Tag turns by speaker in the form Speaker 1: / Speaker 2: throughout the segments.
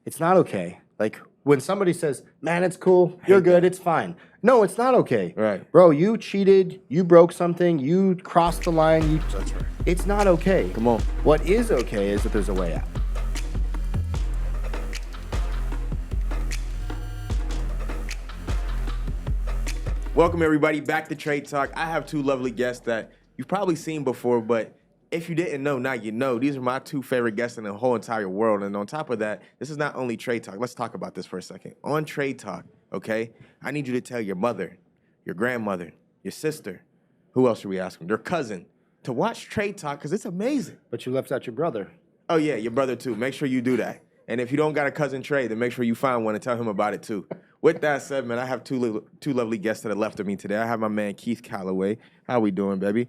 Speaker 1: It's not okay. Like when somebody says, man, it's cool, you're good, it's fine. No, it's not okay.
Speaker 2: Right.
Speaker 1: Bro, you cheated, you broke something, you crossed the line.
Speaker 2: That's right.
Speaker 1: It's not okay.
Speaker 2: Come on.
Speaker 1: What is okay is that there's a way out.
Speaker 2: Welcome, everybody, back to Tre'd Talk. I have two lovely guests that you've probably seen before, but if you didn't know, now you know. These are my two favorite guests in the whole entire world. And on top of that, this is not only Tre'd Talk. Let's talk about this for a second. On Tre'd Talk, okay, I need you to tell your mother, your grandmother, your sister, who else should we ask them? Their cousin, to watch Tre'd Talk because it's amazing.
Speaker 1: But you left out your brother.
Speaker 2: Oh, yeah, your brother, too. Make sure you do that. And if you don't got a cousin Trey, then make sure you find one and tell him about it, too. With that said, man, I have two lovely guests to the left of me today. I have my man, Keith Callaway. How we doing, baby?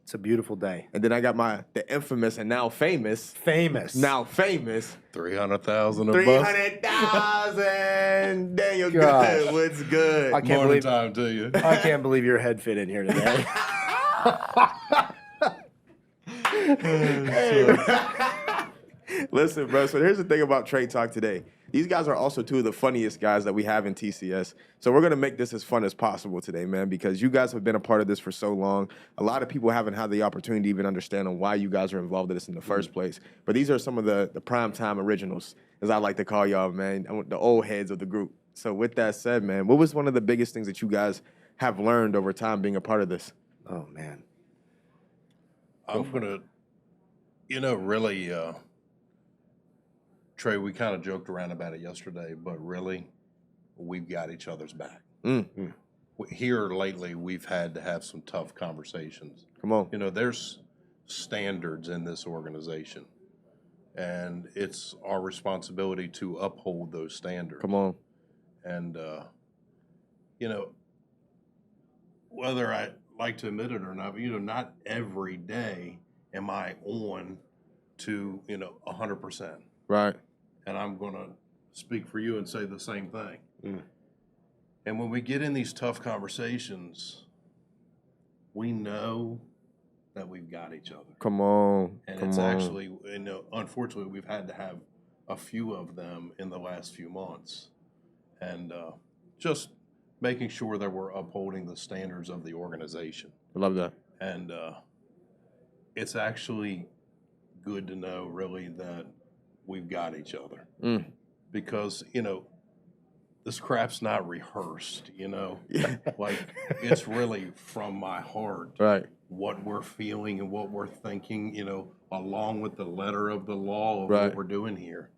Speaker 1: It's a beautiful day.
Speaker 2: And then I got the infamous and now famous. Now famous.
Speaker 3: 300,000 a bus.
Speaker 2: 300,000. Daniel
Speaker 1: Gosh.
Speaker 2: Good. What's good?
Speaker 1: I can't
Speaker 3: Morning
Speaker 1: believe
Speaker 3: time to you.
Speaker 1: I can't believe your head fit in here today.
Speaker 2: Listen, bro, so here's the thing about Tre'd Talk today. These guys are also two of the funniest guys that we have in TCS. So we're going to make this as fun as possible today, man, because you guys have been a part of this for so long. A lot of people haven't had the opportunity to even understand on why you guys are involved in this in the first place. But these are some of the prime time originals, as I like to call y'all, man, the old heads of the group. So with that said, man, what was one of the biggest things that you guys have learned over time being a part of this?
Speaker 1: Oh, man.
Speaker 3: I'm going to, really, Trey, we kind of joked around about it yesterday, but really, we've got each other's back.
Speaker 2: Mm-hmm.
Speaker 3: Here lately, we've had to have some tough conversations.
Speaker 2: Come on.
Speaker 3: There's standards in this organization, and it's our responsibility to uphold those standards.
Speaker 2: Come on.
Speaker 3: And, whether I like to admit it or not, but, not every day am I on to, 100%.
Speaker 2: Right.
Speaker 3: And I'm going to speak for you and say the same thing.
Speaker 1: Mm.
Speaker 3: And when we get in these tough conversations, we know that we've got each other.
Speaker 2: Come on.
Speaker 3: And
Speaker 2: Come
Speaker 3: it's
Speaker 2: on.
Speaker 3: actually, unfortunately, we've had to have a few of them in the last few months. And just making sure that we're upholding the standards of the organization.
Speaker 2: I love that.
Speaker 3: And it's actually good to know, really, that we've got each other.
Speaker 2: Mm.
Speaker 3: Because, this crap's not rehearsed,
Speaker 2: Yeah.
Speaker 3: Like, it's really from my heart.
Speaker 2: Right.
Speaker 3: What we're feeling and what we're thinking, along with the letter of the law of
Speaker 2: Right.
Speaker 3: what we're doing here.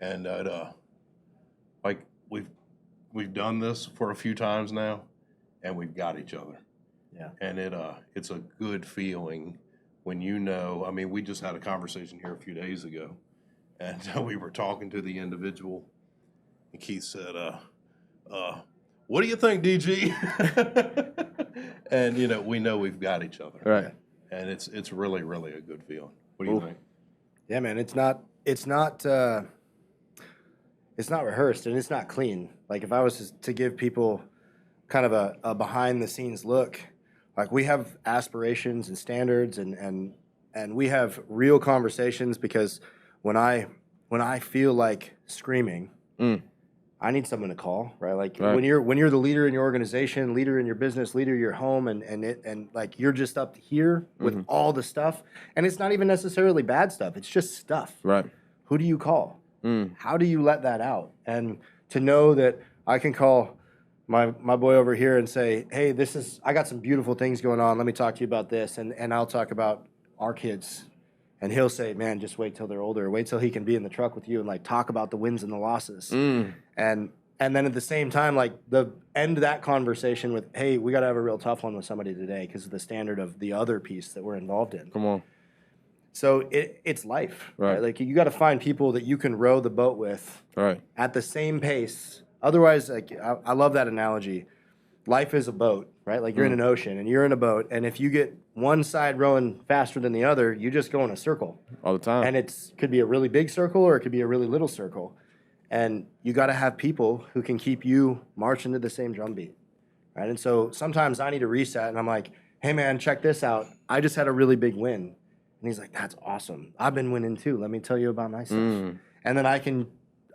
Speaker 3: And like we've done this for a few times now, and we've got each other.
Speaker 1: Yeah.
Speaker 3: And it's a good feeling when we just had a conversation here a few days ago, and we were talking to the individual, and Keith said, what do you think, DG? And, we know we've got each other.
Speaker 2: Right.
Speaker 3: And it's really, really a good feeling. What do you think?
Speaker 1: Yeah, man, it's not rehearsed and it's not clean. Like if I was to give people kind of a behind the scenes look, like we have aspirations and standards and we have real conversations, because when I feel like screaming, I need someone to call, right? Like
Speaker 2: Right.
Speaker 1: when you're the leader in your organization, leader in your business, leader in your home, and like you're just up here with all the stuff, and it's not even necessarily bad stuff. It's just stuff.
Speaker 2: Right.
Speaker 1: Who do you call? How do you let that out? And to know that I can call my boy over here and say, hey, I got some beautiful things going on. Let me talk to you about this. And I'll talk about our kids. And he'll say, man, just wait till they're older. Wait till he can be in the truck with you and like talk about the wins and the losses. And then at the same time, like end that conversation with, hey, we got to have a real tough one with somebody today because of the standard of the other piece that we're involved in.
Speaker 2: Come on.
Speaker 1: So it's life,
Speaker 2: Right.
Speaker 1: Like you got to find people that you can row the boat with
Speaker 2: Right.
Speaker 1: at the same pace. Otherwise, like I love that analogy. Life is a boat, right? Like you're in an ocean and you're in a boat, and if you get one side rowing faster than the other, you just go in a circle.
Speaker 2: All the time.
Speaker 1: And could be a really big circle or it could be a really little circle. And you got to have people who can keep you marching to the same drumbeat, right? And so sometimes I need to reset, and I'm like, hey man, check this out. I just had a really big win. And he's like, that's awesome. I've been winning too. Let me tell you about myself. And then I can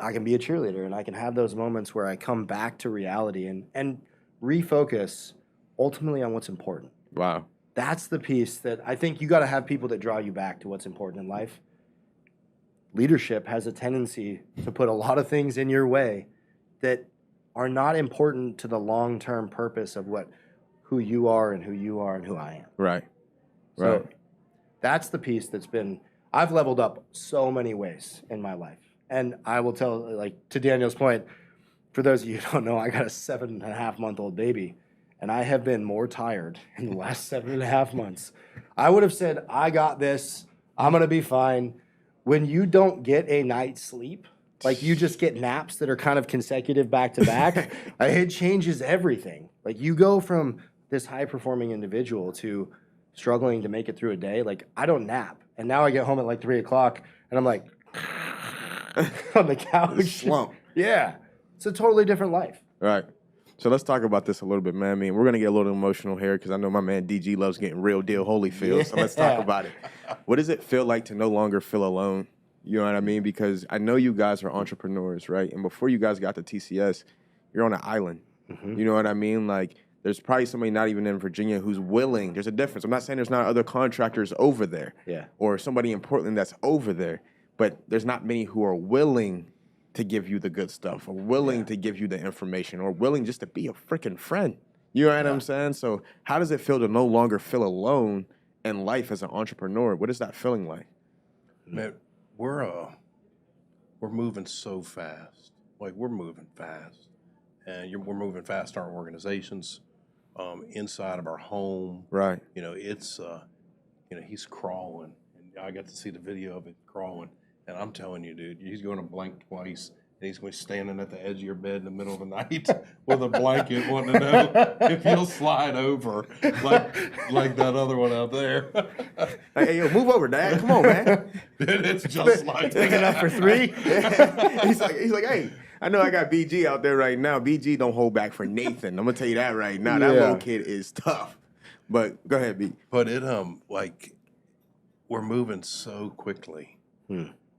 Speaker 1: I can be a cheerleader and I can have those moments where I come back to reality and refocus ultimately on what's important.
Speaker 2: Wow.
Speaker 1: That's the piece that I think you got to have people that draw you back to what's important in life. Leadership has a tendency to put a lot of things in your way that are not important to the long-term purpose of who you are and who I am.
Speaker 2: Right.
Speaker 1: So that's the piece that's been, I've leveled up so many ways in my life. And I will tell, like, to Daniel's point, for those of you who don't know, I got a 7.5-month-old baby, and I have been more tired in the last 7.5 months. I would have said, I got this, I'm going to be fine. When you don't get a night's sleep, like you just get naps that are kind of consecutive back to back, it changes everything. Like you go from this high-performing individual to struggling to make it through a day. Like I don't nap. And now I get home at like 3 o'clock, and I'm like, on the couch.
Speaker 2: Slump.
Speaker 1: Yeah. It's a totally different life.
Speaker 2: Right. So let's talk about this a little bit, man. I mean, we're going to get a little emotional here because I know my man DG loves getting real deal Holyfield. Yeah. So let's talk about it. What does it feel like to no longer feel alone? You know what I mean? Because I know you guys are entrepreneurs, right? And before you guys got to TCS, you're on an island. Mm-hmm. You know what I mean? Like, there's probably somebody not even in Virginia who's willing. There's a difference. I'm not saying there's not other contractors over there.
Speaker 1: Yeah.
Speaker 2: Or somebody in Portland that's over there. But there's not many who are willing to give you the good stuff, or willing to give you the information, or willing just to be a freaking friend. You know what I'm saying? So how does it feel to no longer feel alone in life as an entrepreneur? What is that feeling like?
Speaker 3: Man, we're moving so fast. Like, we're moving fast. And we're moving fast in our organizations, inside of our home.
Speaker 2: Right.
Speaker 3: You know, it's, he's crawling. And I got to see the video of it crawling. And I'm telling you, dude, he's going to blink twice, and he's going to be standing at the edge of your bed in the middle of the night with a blanket, wanting to know if he'll slide over like that other one out there.
Speaker 2: Hey, yo, move over, Dad. Come on, man.
Speaker 3: It's just like
Speaker 1: big enough for 3.
Speaker 2: He's like, hey, I know I got BG out there right now. BG don't hold back for Nathan. I'm gonna tell you that right now. That little kid is tough. But go ahead, B.
Speaker 3: But it we're moving so quickly.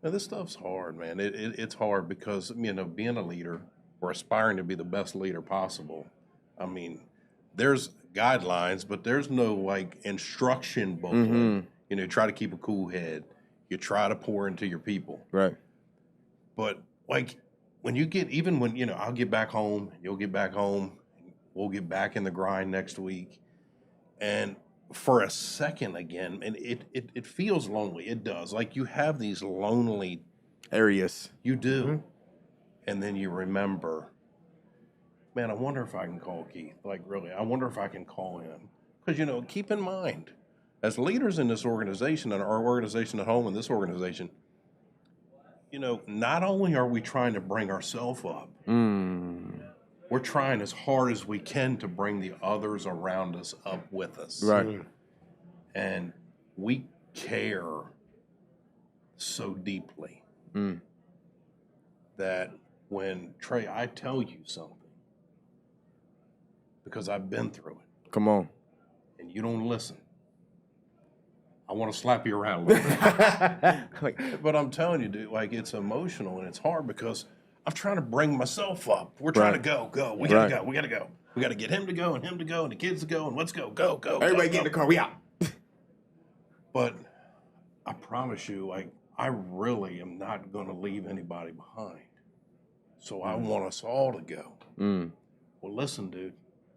Speaker 3: Now, this stuff's hard, man. It's hard because, being a leader or aspiring to be the best leader possible, I mean, there's guidelines, but there's no, instruction booklet. Mm-hmm. You know, try to keep a cool head. You try to pour into your people.
Speaker 2: Right.
Speaker 3: But, when you get, even when, I'll get back home, you'll get back home, we'll get back in the grind next week. And for a second again, and it feels lonely. It does. Like, you have these lonely
Speaker 2: areas.
Speaker 3: You do. Mm-hmm. And then you remember, man, I wonder if I can call Keith. Like, really, I wonder if I can call him. Because, keep in mind, as leaders in this organization, and our organization at home and this organization, not only are we trying to bring ourselves up, we're trying as hard as we can to bring the others around us up with us.
Speaker 2: Right.
Speaker 3: And we care so deeply that when, Trey, I tell you something, because I've been through it.
Speaker 2: Come on.
Speaker 3: And you don't listen, I want to slap you around a little bit. But I'm telling you, dude, it's emotional and it's hard because I'm trying to bring myself up. We're trying to go. We got to go. We got to go. We got to get him to go and him to go and the kids to go and let's go.
Speaker 2: Everybody get in the car. We out.
Speaker 3: But I promise you, I really am not going to leave anybody behind. So I want us all to go. Well, listen, dude,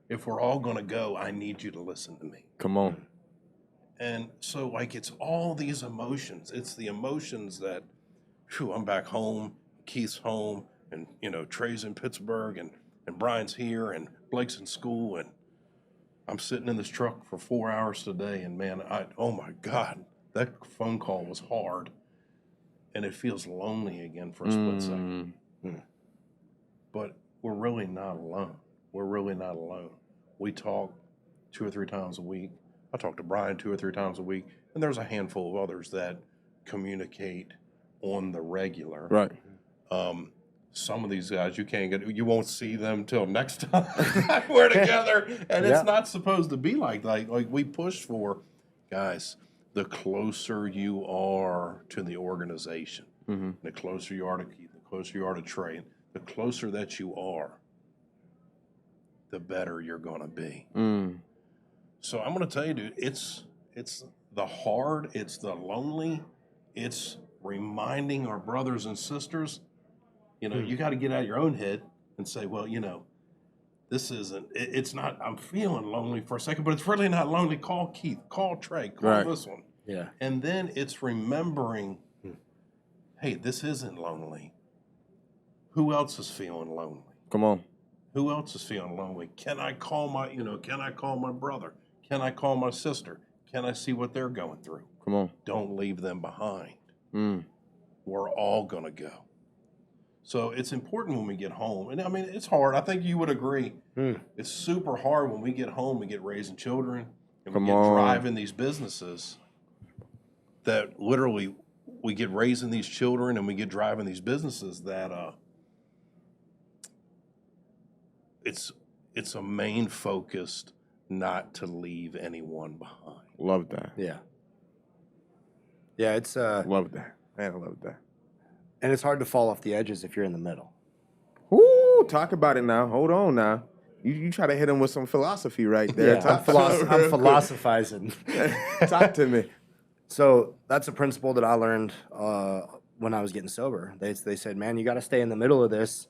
Speaker 3: if we're all going to go, I need you to listen to me.
Speaker 2: Come on.
Speaker 3: And so, it's all these emotions. It's the emotions that, I'm back home, Keith's home, and, Trey's in Pittsburgh, and Brian's here, and Blake's in school, and I'm sitting in this truck for 4 hours today, and man, oh my God, that phone call was hard, and it feels lonely again for a split second. But we're really not alone. We're really not alone. We talk 2 or 3 times a week. I talk to Brian 2 or 3 times a week, and there's a handful of others that communicate on the regular.
Speaker 2: Right.
Speaker 3: Some of these guys you won't see them till next time we're together, and it's not supposed to be like that. Like we push for, guys, the closer you are to the organization, the closer you are to Keith, the closer you are to Trey. The closer that you are, the better you're going to be. So I'm going to tell you, dude, it's the hard, it's the lonely, it's reminding our brothers and sisters, you got to get out of your own head and say, well, this isn't, it's not, I'm feeling lonely for a second, but it's really not lonely. Call Keith, call Trey, call this one.
Speaker 1: Yeah.
Speaker 3: And then it's remembering, hey, this isn't lonely. Who else is feeling lonely?
Speaker 2: Come on.
Speaker 3: Who else is feeling lonely? Can I call can I call my brother? Can I call my sister? Can I see what they're going through?
Speaker 2: Come on.
Speaker 3: Don't leave them behind. We're all going to go. So it's important when we get home. And I mean, it's hard. I think you would agree. It's super hard when we get home and get raising children and we get driving these businesses that literally we get raising these children and we get driving these businesses that it's a main focus not to leave anyone behind.
Speaker 2: Love that.
Speaker 1: Yeah. Yeah, it's
Speaker 2: Love that. Man, I love that.
Speaker 1: and it's hard to fall off the edges if you're in the middle.
Speaker 2: Ooh, talk about it now. Hold on now. You try to hit him with some philosophy right there.
Speaker 1: Yeah, I'm philosophizing.
Speaker 2: Talk to me.
Speaker 1: So that's a principle that I learned when I was getting sober. They said, man, you got to stay in the middle of this.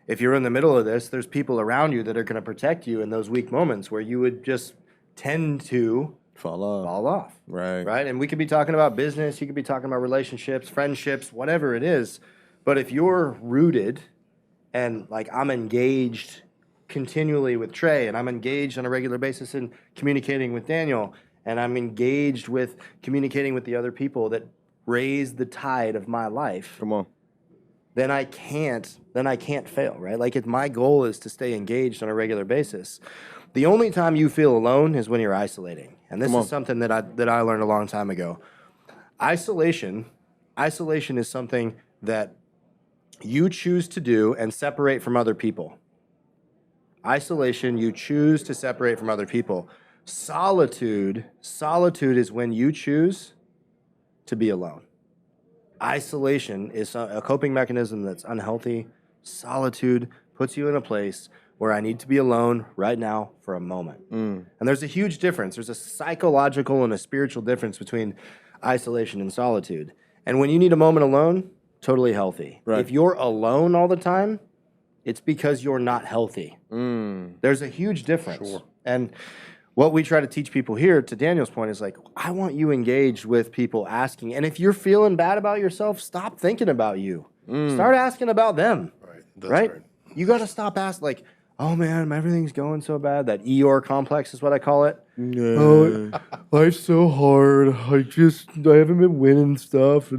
Speaker 1: If you're in the middle of this, there's people around you that are going to protect you in those weak moments where you would just tend to
Speaker 2: Fall
Speaker 1: off.
Speaker 2: Right.
Speaker 1: Right? And we could be talking about business, you could be talking about relationships, friendships, whatever it is. But if you're rooted and like I'm engaged continually with Trey and I'm engaged on a regular basis in communicating with Daniel and I'm engaged with communicating with the other people that raise the tide of my life.
Speaker 2: Come on.
Speaker 1: Then I can't fail, right? Like my goal is to stay engaged on a regular basis. The only time you feel alone is when you're isolating. And this is something that I learned a long time ago. Isolation is something that you choose to do and separate from other people. Isolation, you choose to separate from other people. Solitude is when you choose to be alone. Isolation is a coping mechanism that's unhealthy. Solitude puts you in a place where I need to be alone right now for a moment. And there's a huge difference. There's a psychological and a spiritual difference between isolation and solitude. And when you need a moment alone, totally healthy.
Speaker 2: Right.
Speaker 1: If you're alone all the time, it's because you're not healthy. There's a huge difference.
Speaker 3: Sure.
Speaker 1: And what we try to teach people here, to Daniel's point, is like, I want you engaged with people asking. And if you're feeling bad about yourself, stop thinking about you. Start asking about them.
Speaker 3: Right. That's
Speaker 1: Right? You got to stop asking, like, oh man, everything's going so bad. That Eeyore complex is what I call it. Oh, life's so hard. I haven't been winning stuff.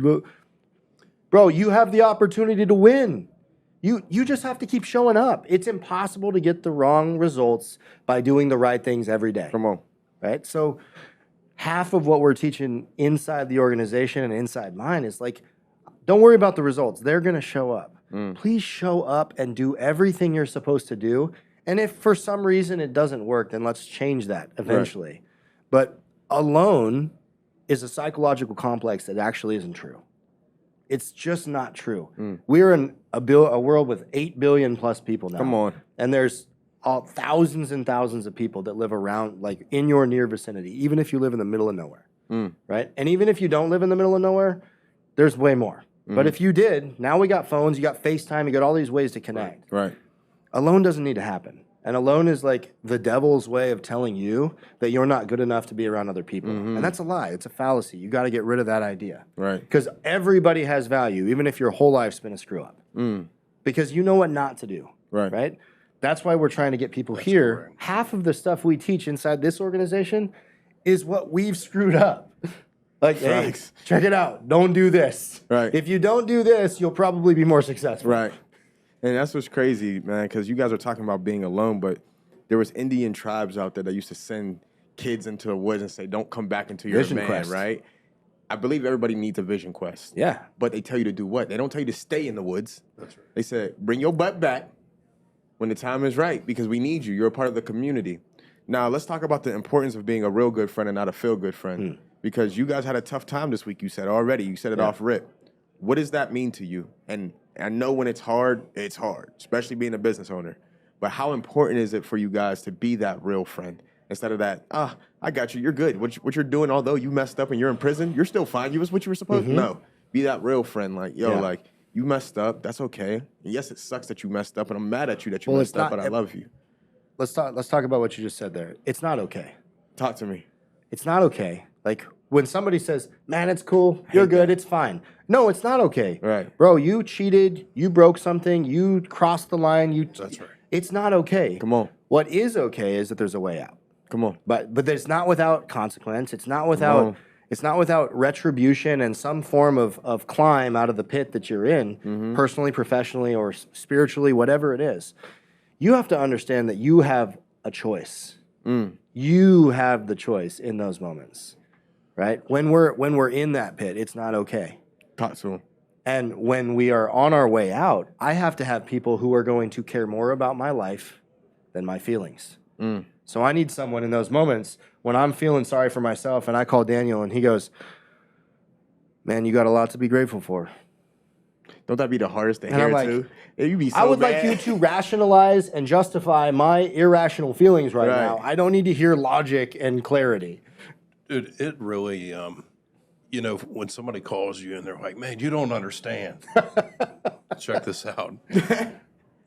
Speaker 1: Bro, you have the opportunity to win. You just have to keep showing up. It's impossible to get the wrong results by doing the right things every day.
Speaker 2: Come on.
Speaker 1: Right? So half of what we're teaching inside the organization and inside mine is like, don't worry about the results. They're going to show up. Please show up and do everything you're supposed to do. And if for some reason it doesn't work, then let's change that eventually. Right. But alone is a psychological complex that actually isn't true. It's just not true. We're in a world with 8 billion plus people now.
Speaker 2: Come on.
Speaker 1: And there's thousands and thousands of people that live around, like in your near vicinity, even if you live in the middle of nowhere. Right? And even if you don't live in the middle of nowhere, there's way more. But if you did, now we got phones, you got FaceTime, you got all these ways to connect.
Speaker 2: Right.
Speaker 1: Alone doesn't need to happen. And alone is like the devil's way of telling you that you're not good enough to be around other people. And that's a lie. It's a fallacy. You got to get rid of that idea.
Speaker 2: Right.
Speaker 1: Because everybody has value, even if your whole life's been a screw up. Because you know what not to do. Right? That's why we're trying to get people here.
Speaker 3: Correct.
Speaker 1: Half of the stuff we teach inside this organization is what we've screwed up. Like, hey, check it out. Don't do this.
Speaker 2: Right.
Speaker 1: If you don't do this, you'll probably be more successful.
Speaker 2: Right. And that's what's crazy, man, because you guys are talking about being alone, but there was Indian tribes out there that used to send kids into the woods and say, don't come back until you're
Speaker 1: Vision
Speaker 2: a man,
Speaker 1: quest.
Speaker 2: right? I believe everybody needs a vision quest.
Speaker 1: Yeah.
Speaker 2: But they tell you to do what? They don't tell you to stay in the woods.
Speaker 3: That's right.
Speaker 2: They said, bring your butt back when the time is right because we need you. You're a part of the community. Now, let's talk about the importance of being a real good friend and not a feel-good friend because you guys had a tough time this week, you said already. You said it off rip. what does that mean to you? And I know when it's hard, especially being a business owner. But how important is it for you guys to be that real friend instead of that, I got you, you're good. What you're doing, although you messed up and you're in prison, you're still fine. You was what you were supposed to. No, be that real friend. Like, yo, like, you messed up. That's okay. And yes, it sucks that you messed up, and I'm mad at you that you messed up, but I love you.
Speaker 1: Let's talk about what you just said there. It's not okay.
Speaker 2: Talk to me.
Speaker 1: It's not okay. Like, when somebody says, man, it's cool, you're good, it's fine. No, it's not okay.
Speaker 2: Right.
Speaker 1: Bro, you cheated, you broke something, you crossed the line,
Speaker 3: That's right.
Speaker 1: It's not okay.
Speaker 2: Come on.
Speaker 1: What is okay is that there's a way out.
Speaker 2: Come on.
Speaker 1: But it's not without consequence. It's not without retribution and some form of climb out of the pit that you're in, personally, professionally, or spiritually, whatever it is. You have to understand that you have a choice. You have the choice in those moments, right? When we're in that pit, it's not okay.
Speaker 2: Talk to him.
Speaker 1: And when we are on our way out, I have to have people who are going to care more about my life than my feelings. So I need someone in those moments when I'm feeling sorry for myself and I call Daniel and he goes, man, you got a lot to be grateful for.
Speaker 2: Don't that be the hardest to
Speaker 1: And
Speaker 2: hear,
Speaker 1: I'm like,
Speaker 2: too? You be so
Speaker 1: I would
Speaker 2: mad.
Speaker 1: like you to rationalize and justify my irrational feelings right now. I don't need to hear logic and clarity.
Speaker 3: Dude, it really, you know, when somebody calls you and they're like, man, you don't understand. Check this out.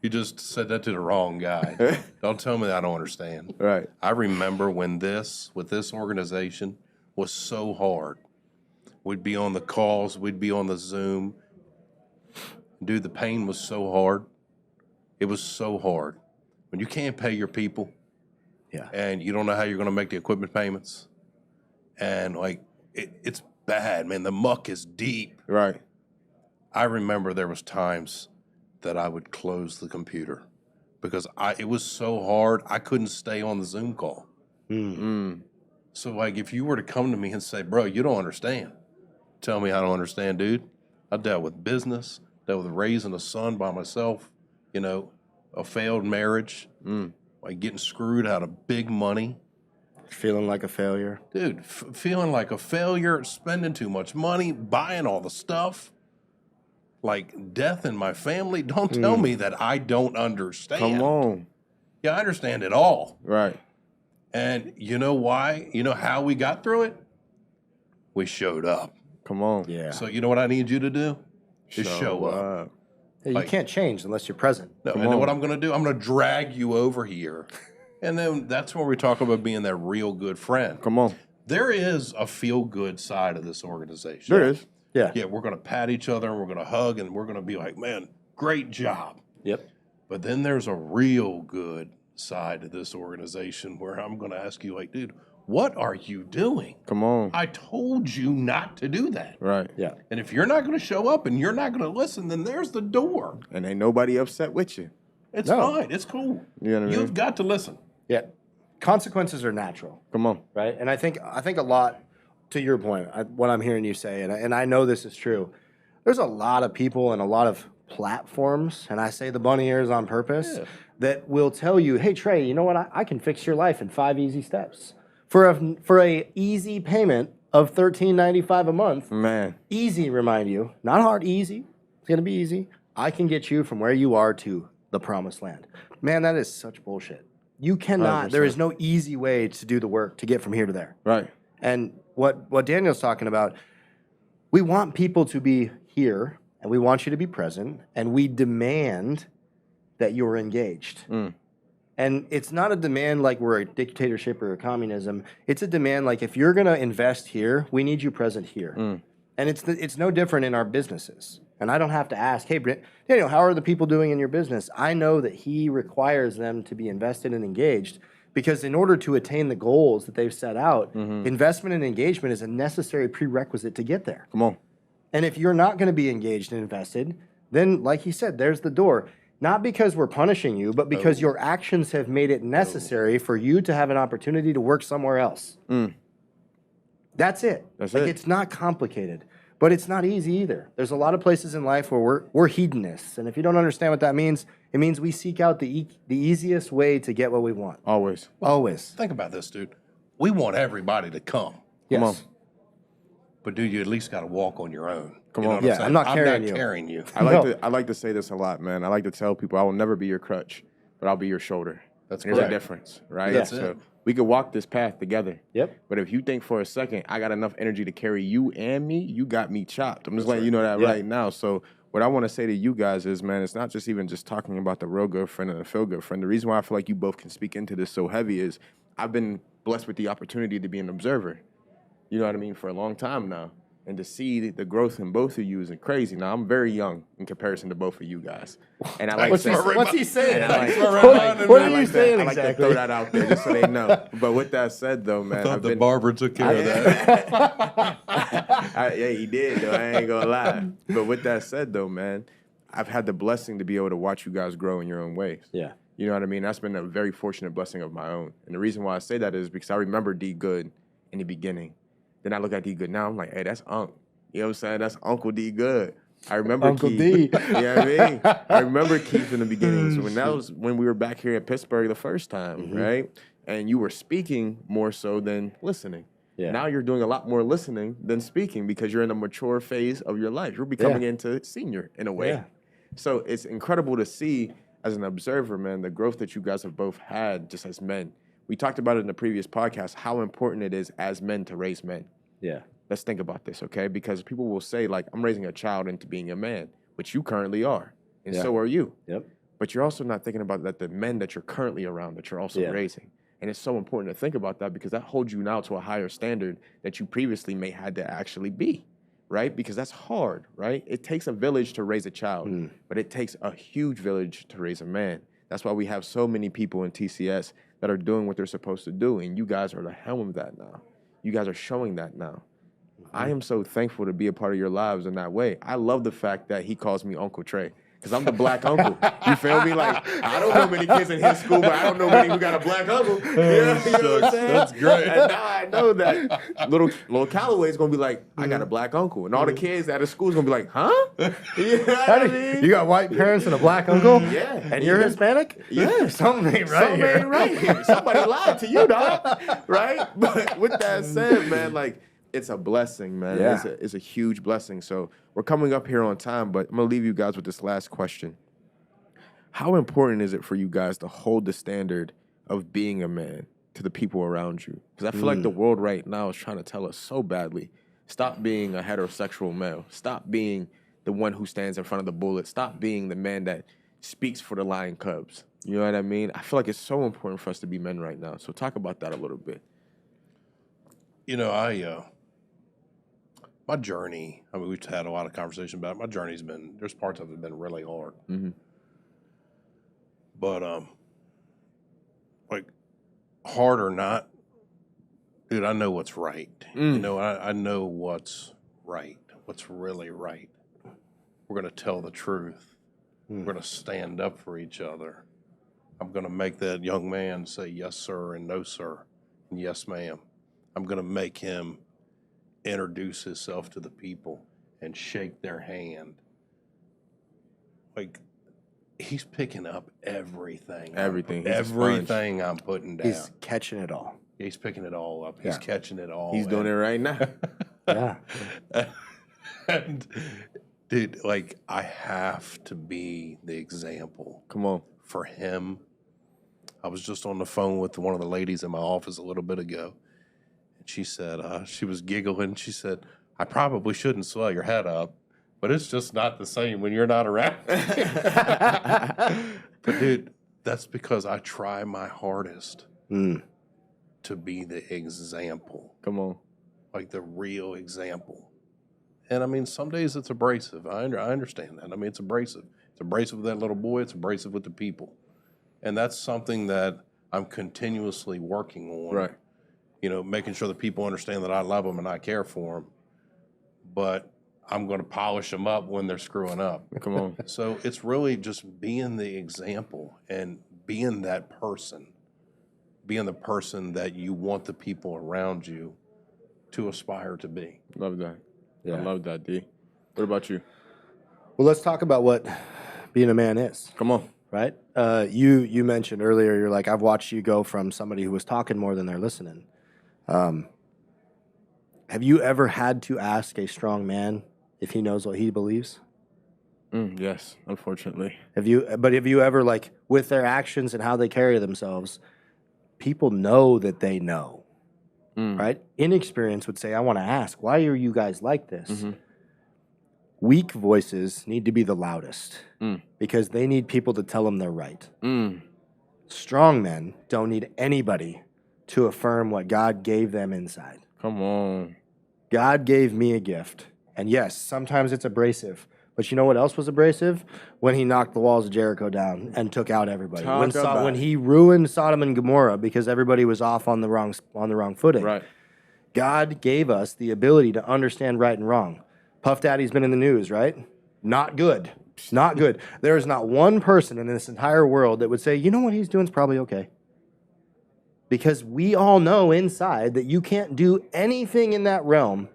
Speaker 3: You just said that to the wrong guy. Don't tell me that I don't understand.
Speaker 2: Right.
Speaker 3: I remember when with this organization was so hard. We'd be on the calls, we'd be on the Zoom. Dude, the pain was so hard. It was so hard. When you can't pay your people, and you don't know how you're going to make the equipment payments, and like it's bad, man. The muck is deep.
Speaker 2: Right.
Speaker 3: I remember there was times that I would close the computer because it was so hard. I couldn't stay on the Zoom call. So like, if you were to come to me and say, bro, you don't understand. Tell me I don't understand, dude. I dealt with business, dealt with raising a son by myself, you know, a failed marriage, like getting screwed out of big money.
Speaker 1: Feeling like a failure.
Speaker 3: Dude, feeling like a failure, spending too much money, buying all the stuff. Like death in my family. Don't tell me that I don't understand.
Speaker 2: Come on.
Speaker 3: Yeah, I understand it all.
Speaker 2: Right.
Speaker 3: And you know why? You know how we got through it? We showed up.
Speaker 2: Come on.
Speaker 1: Yeah.
Speaker 3: So you know what I need you to do? Is show up.
Speaker 1: You can't change unless you're present.
Speaker 3: No, and then what I'm going to do, I'm going to drag you over here. And then that's where we talk about being that real good friend.
Speaker 2: Come on.
Speaker 3: There is a feel-good side of this organization.
Speaker 2: There is.
Speaker 1: Yeah.
Speaker 3: Yeah, we're going to pat each other and we're going to hug and we're going to be like, man, great job.
Speaker 1: Yep.
Speaker 3: But then there's a real good side to this organization where I'm going to ask you, like, dude, what are you doing?
Speaker 2: Come on.
Speaker 3: I told you not to do that.
Speaker 2: Right.
Speaker 1: Yeah.
Speaker 3: And if you're not going to show up and you're not going to listen, then there's the door.
Speaker 2: And ain't nobody upset with you.
Speaker 3: It's
Speaker 1: No.
Speaker 3: fine. It's cool.
Speaker 2: You know what I mean?
Speaker 3: You've got to listen.
Speaker 1: Yeah. Consequences are natural.
Speaker 2: Come on.
Speaker 1: Right? And I think a lot, to your point, what I'm hearing you say, and I know this is true, there's a lot of people and a lot of platforms, and I say the bunny ears on purpose, that will tell you, hey, Trey, you know what? I can fix your life in 5 easy steps. For a easy payment of $13.95 a month,
Speaker 2: Man.
Speaker 1: easy, remind you, not hard, easy. It's going to be easy. I can get you from where you are to the promised land. Man, that is such bullshit. You cannot,
Speaker 2: 100%.
Speaker 1: there is no easy way to do the work to get from here to there.
Speaker 2: Right.
Speaker 1: And what Daniel's talking about, we want people to be here and we want you to be present and we demand that you're engaged. And it's not a demand like we're a dictatorship or a communism. It's a demand like if you're going to invest here, we need you present here. And it's no different in our businesses. And I don't have to ask, hey, Daniel, how are the people doing in your business? I know that he requires them to be invested and engaged because in order to attain the goals that they've set out, investment and engagement is a necessary prerequisite to get there.
Speaker 2: Come on.
Speaker 1: And if you're not going to be engaged and invested, then like he said, there's the door. Not because we're punishing you, but because your actions have made it necessary for you to have an opportunity to work somewhere else. That's it.
Speaker 2: That's
Speaker 1: like,
Speaker 2: it.
Speaker 1: It's not complicated, but it's not easy either. There's a lot of places in life where we're hedonists. And if you don't understand what that means, it means we seek out the easiest way to get what we want.
Speaker 2: Always.
Speaker 1: Always.
Speaker 3: Think about this, dude. We want everybody to come.
Speaker 1: Yes.
Speaker 2: Come on.
Speaker 3: but dude, you at least got to walk on your own.
Speaker 2: Come
Speaker 3: You know
Speaker 2: on.
Speaker 3: what
Speaker 1: Yeah,
Speaker 3: saying?
Speaker 1: I'm not carrying you.
Speaker 3: carrying you.
Speaker 2: I like to say this a lot, man. I like to tell people I will never be your crutch, but I'll be your shoulder.
Speaker 3: That's
Speaker 2: There's a
Speaker 3: correct.
Speaker 2: difference, right?
Speaker 1: Yeah.
Speaker 2: So we could walk this path together.
Speaker 1: Yep.
Speaker 2: But if you think for a second I got enough energy to carry you and me, you got me chopped. I'm just letting you know that right now. So what I want to say to you guys is, man, it's not just even just talking about the real good friend and the feel good friend. The reason why I feel like you both can speak into this so heavy is I've been blessed with the opportunity to be an observer. You know what I mean? For a long time now. And to see the growth in both of you is crazy. Now, I'm very young in comparison to both of you guys. And I like
Speaker 1: What's
Speaker 2: to
Speaker 1: he saying?
Speaker 2: What
Speaker 1: are you saying
Speaker 2: I like to
Speaker 1: exactly?
Speaker 2: throw that out there just so they know. But with that said, though, man,
Speaker 3: thought the barber took care of that.
Speaker 2: Yeah, he did, though. I ain't gonna lie. But with that said, though, man, I've had the blessing to be able to watch you guys grow in your own ways.
Speaker 1: Yeah.
Speaker 2: You know what I mean? That's been a very fortunate blessing of my own. And the reason why I say that is because I remember D Good in the beginning. Then I look at D Good now, I'm like, hey, that's Unc. You know what I'm saying? That's Uncle D Good. I remember
Speaker 1: Uncle
Speaker 2: Keith.
Speaker 1: D.
Speaker 2: You know what I mean? I remember Keith in the beginning. So when we were back here in Pittsburgh the first time, right? And you were speaking more so than listening.
Speaker 1: Yeah.
Speaker 2: Now you're doing a lot more listening than speaking because you're in a mature phase of your life. You're becoming into senior in a way.
Speaker 1: Yeah.
Speaker 2: So it's incredible to see as an observer, man, the growth that you guys have both had just as men. We talked about it in the previous podcast, how important it is as men to raise men.
Speaker 1: Yeah.
Speaker 2: Let's think about this, okay? Because people will say, like, I'm raising a child into being a man, which you currently are, and so are you.
Speaker 1: Yep.
Speaker 2: But you're also not thinking about that the men that you're currently around that you're also raising. And it's so important to think about that because that holds you now to a higher standard that you previously may had to actually be, right? Because that's hard, right? It takes a village to raise a child, but it takes a huge village to raise a man. That's why we have so many people in TCS that are doing what they're supposed to do, and you guys are the helm of that now. You guys are showing that now. I am so thankful to be a part of your lives in that way. I love the fact that he calls me Uncle Trey. Because I'm the black uncle. You feel me? Like, I don't know many kids in his school, but I don't know many who got a black uncle. You know what I'm saying? That's great. And now I know that little Callaway is going to be like, I got a black uncle. And all the kids at his school is going to be like, huh? You know what I mean?
Speaker 1: You got white parents and a black uncle?
Speaker 2: Yeah.
Speaker 1: And you're Hispanic?
Speaker 2: Yeah.
Speaker 1: Something ain't right
Speaker 2: Something
Speaker 1: here.
Speaker 2: ain't right here. Somebody lied to you, dog. Right? But with that said, man, like, it's a blessing, man.
Speaker 1: Yeah.
Speaker 2: It's a huge blessing. So we're coming up here on time, but I'm going to leave you guys with this last question. How important is it for you guys to hold the standard of being a man to the people around you? Because I feel like the world right now is trying to tell us so badly, stop being a heterosexual male. Stop being the one who stands in front of the bullet. Stop being the man that speaks for the Lion Cubs. You know what I mean? I feel like it's so important for us to be men right now. So talk about that a little bit.
Speaker 3: You know, my journey, I mean, we've had a lot of conversation about it. My journey's been, there's parts of it been really hard.
Speaker 2: Mm-hmm.
Speaker 3: But, like, hard or not, dude, I know what's right. You know, I know what's right, what's really right. We're going to tell the truth. We're going to stand up for each other. I'm going to make that young man say yes, sir, and no, sir, and yes, ma'am. I'm going to make him introduce himself to the people and shake their hand. Like, he's picking up everything. Everything I'm putting down.
Speaker 1: He's catching it all.
Speaker 3: He's picking it all up. He's catching it all.
Speaker 2: He's doing it right now.
Speaker 1: Yeah.
Speaker 3: And, dude, like, I have to be the example.
Speaker 2: Come on.
Speaker 3: For him. I was just on the phone with one of the ladies in my office a little bit ago. And she said, she was giggling. She said, I probably shouldn't swell your head up, but it's just not the same when you're not around. But, dude, that's because I try my hardest to be the example.
Speaker 2: Come on.
Speaker 3: Like the real example. And, I mean, some days it's abrasive. I understand that. I mean, it's abrasive. It's abrasive with that little boy. It's abrasive with the people. And that's something that I'm continuously working on.
Speaker 2: Right.
Speaker 3: You know, making sure that people understand that I love them and I care for them. But I'm going to polish them up when they're screwing up.
Speaker 2: Come on.
Speaker 3: So it's really just being the example and being that person. Being the person that you want the people around you to aspire to be.
Speaker 2: Love that.
Speaker 1: Yeah.
Speaker 2: I love that, D. What about you?
Speaker 1: Well, let's talk about what being a man is.
Speaker 2: Come on.
Speaker 1: Right? You mentioned earlier, you're like, I've watched you go from somebody who was talking more than they're listening. Have you ever had to ask a strong man if he knows what he believes?
Speaker 2: Yes, unfortunately.
Speaker 1: Have you ever, like, with their actions and how they carry themselves, people know that they know, right? Inexperience would say, I want to ask, why are you guys like this? Weak voices need to be the loudest because they need people to tell them they're right. Strong men don't need anybody to affirm what God gave them inside.
Speaker 2: Come on.
Speaker 1: God gave me a gift. And yes, sometimes it's abrasive. But you know what else was abrasive? When he knocked the walls of Jericho down and took out everybody. When he ruined Sodom and Gomorrah because everybody was off on the wrong footing.
Speaker 2: Right.
Speaker 1: God gave us the ability to understand right and wrong. Puff Daddy's been in the news, right? Not good. Not good. There is not one person in this entire world that would say, you know what he's doing is probably okay. Because we all know inside that you can't do anything in that realm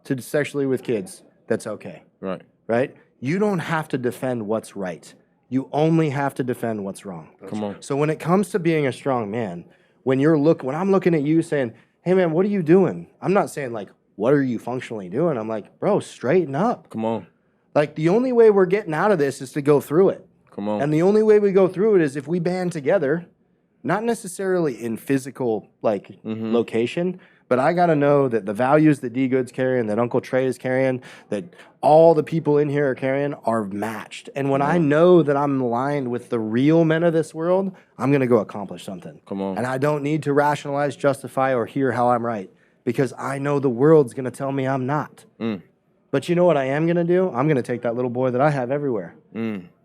Speaker 1: to sexually with kids that's okay.
Speaker 2: Right.
Speaker 1: Right? You don't have to defend what's right. You only have to defend what's wrong.
Speaker 2: Come on.
Speaker 1: So when it comes to being a strong man, when I'm looking at you saying, hey man, what are you doing? I'm not saying like, what are you functionally doing? I'm like, bro, straighten up.
Speaker 2: Come on.
Speaker 1: Like the only way we're getting out of this is to go through it.
Speaker 2: Come on.
Speaker 1: And the only way we go through it is if we band together, not necessarily in physical location, but I got to know that the values that D-Good's carrying, that Uncle Trey is carrying, that all the people in here are carrying are matched. And when I know that I'm aligned with the real men of this world, I'm going to go accomplish something.
Speaker 2: Come on.
Speaker 1: And I don't need to rationalize, justify, or hear how I'm right because I know the world's going to tell me I'm not. But you know what I am going to do? I'm going to take that little boy that I have everywhere.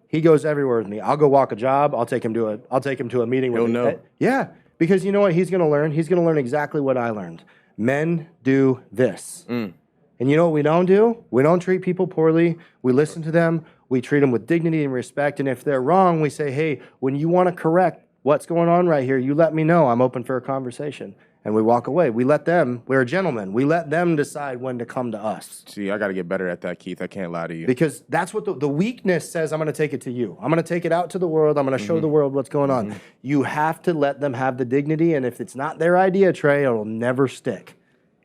Speaker 1: He goes everywhere with me. I'll go walk a job. I'll take him to a meeting with him.
Speaker 2: He'll know.
Speaker 1: Yeah, because you know what he's going to learn? He's going to learn exactly what I learned. Men do this. And you know what we don't do? We don't treat people poorly. We listen to them. We treat them with dignity and respect. And if they're wrong, we say, hey, when you want to correct what's going on right here, you let me know. I'm open for a conversation. And we walk away. We're gentlemen. We let them decide when to come to us.
Speaker 2: See, I got to get better at that, Keith. I can't lie to you.
Speaker 1: Because that's what the weakness says, I'm going to take it to you. I'm going to take it out to the world. I'm going to show the world what's going on. You have to let them have the dignity. And if it's not their idea, Trey, it'll never stick.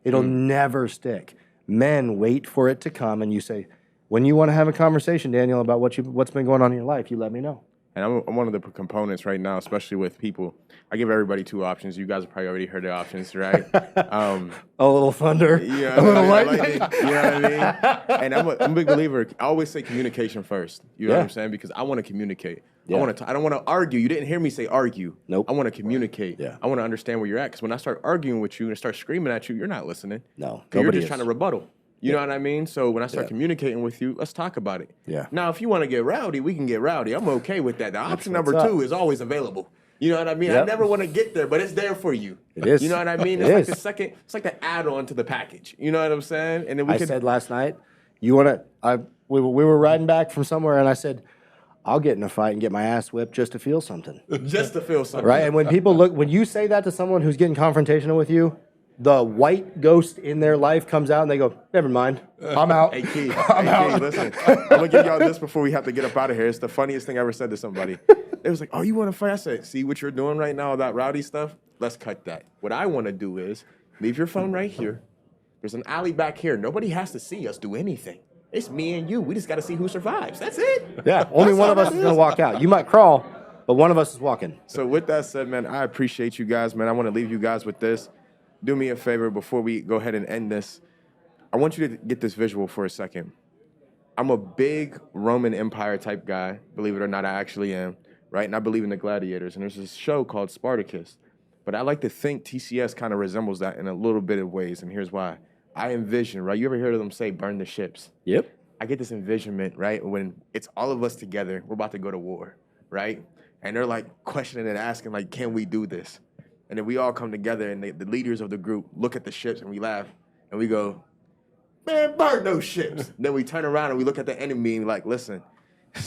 Speaker 1: It'll never stick. Men wait for it to come. And you say, when you want to have a conversation, Daniel, about what's been going on in your life, you let me know.
Speaker 2: And I'm one of the components right now, especially with people. I give everybody two options. You guys have probably already heard the options, right?
Speaker 1: A little thunder,
Speaker 2: yeah,
Speaker 1: a little lightning.
Speaker 2: You know what I mean? And I'm a big believer. I always say communication first. You know what I'm saying? Because I want to communicate. Yeah. I don't want to argue. You didn't hear me say argue.
Speaker 1: Nope.
Speaker 2: I want to communicate.
Speaker 1: Yeah.
Speaker 2: I want to understand where you're at. Because when I start arguing with you and start screaming at you, you're not listening.
Speaker 1: No,
Speaker 2: you're just trying to rebuttal. You know what I mean? So when I start communicating with you, let's talk about it.
Speaker 1: Yeah.
Speaker 2: Now, if you want to get rowdy, we can get rowdy. I'm okay with that. The option number 2 is always available. You know what I mean?
Speaker 1: Yep.
Speaker 2: I never want to get there, but it's there for you.
Speaker 1: It is.
Speaker 2: You know what I mean? It's like the add-on to the package. You know what I'm saying? And then
Speaker 1: I said last night, we were riding back from somewhere, and I said, I'll get in a fight and get my ass whipped just to feel something.
Speaker 2: Just to feel something.
Speaker 1: Right? And when you say that to someone who's getting confrontational with you, the white ghost in their life comes out and they go, never mind, I'm out.
Speaker 2: Hey, Key, listen, I'm going to give y'all this before we have to get up out of here. It's the funniest thing I ever said to somebody. They was like, oh, you want to fight? I said, see what you're doing right now, that rowdy stuff? Let's cut that. What I want to do is leave your phone right here. There's an alley back here. Nobody has to see us do anything. It's me and you. We just got to see who survives. That's it.
Speaker 1: Yeah, only one of us is going to walk out. You might crawl, but one of us is walking.
Speaker 2: So with that said, man, I appreciate you guys, man. I want to leave you guys with this. Do me a favor before we go ahead and end this. I want you to get this visual for a second. I'm a big Roman Empire type guy. Believe it or not, I actually am, right? And I believe in the gladiators. And there's this show called Spartacus. But I like to think TCS kind of resembles that in a little bit of ways. And here's why. I envision, right? You ever heard of them say, burn the ships?
Speaker 1: Yep.
Speaker 2: I get this envisionment, right? When it's all of us together, we're about to go to war, right? And they're like questioning and asking, like, can we do this? And then we all come together, and the leaders of the group look at the ships, and we laugh, and we go, man, burn those ships. Then we turn around, and we look at the enemy, and we're like, listen,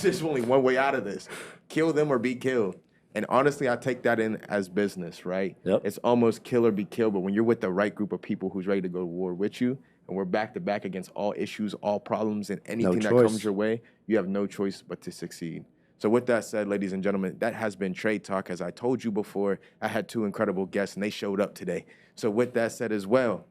Speaker 2: there's only one way out of this. Kill them or be killed. And honestly, I take that in as business, right?
Speaker 1: Yep.
Speaker 2: It's almost kill or be killed, but when you're with the right group of people who's ready to go to war with you, and we're back to back against all issues, all problems, and anything that comes your way, you have no choice but to succeed. So with that said, ladies and gentlemen, that has been Tre'd Talk. As I told you before, I had 2 incredible guests, and they showed up today. So with that said as well,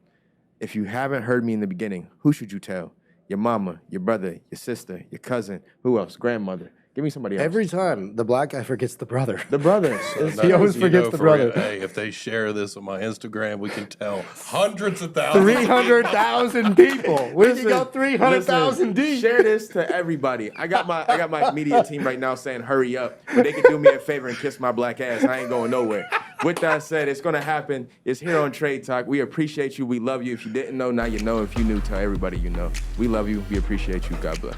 Speaker 2: If you haven't heard me in the beginning, who should you tell? Your mama, your brother, your sister, your cousin, who else? Grandmother. Give me somebody else.
Speaker 1: Every time the black guy forgets the brother.
Speaker 2: The brother.
Speaker 1: He always forgets the brother.
Speaker 3: Hey, if they share this on my Instagram, we can tell hundreds of thousands.
Speaker 1: 300,000 people. We can go 300,000 deep.
Speaker 2: Share this to everybody. I got my media team right now saying hurry up, but they can do me a favor and kiss my black ass. I ain't going nowhere. With that said, it's gonna happen. It's here on Tre'd Talk. We appreciate you. We love you. If you didn't know, now you know. If you knew, tell everybody you know. We love you. We appreciate you. God bless.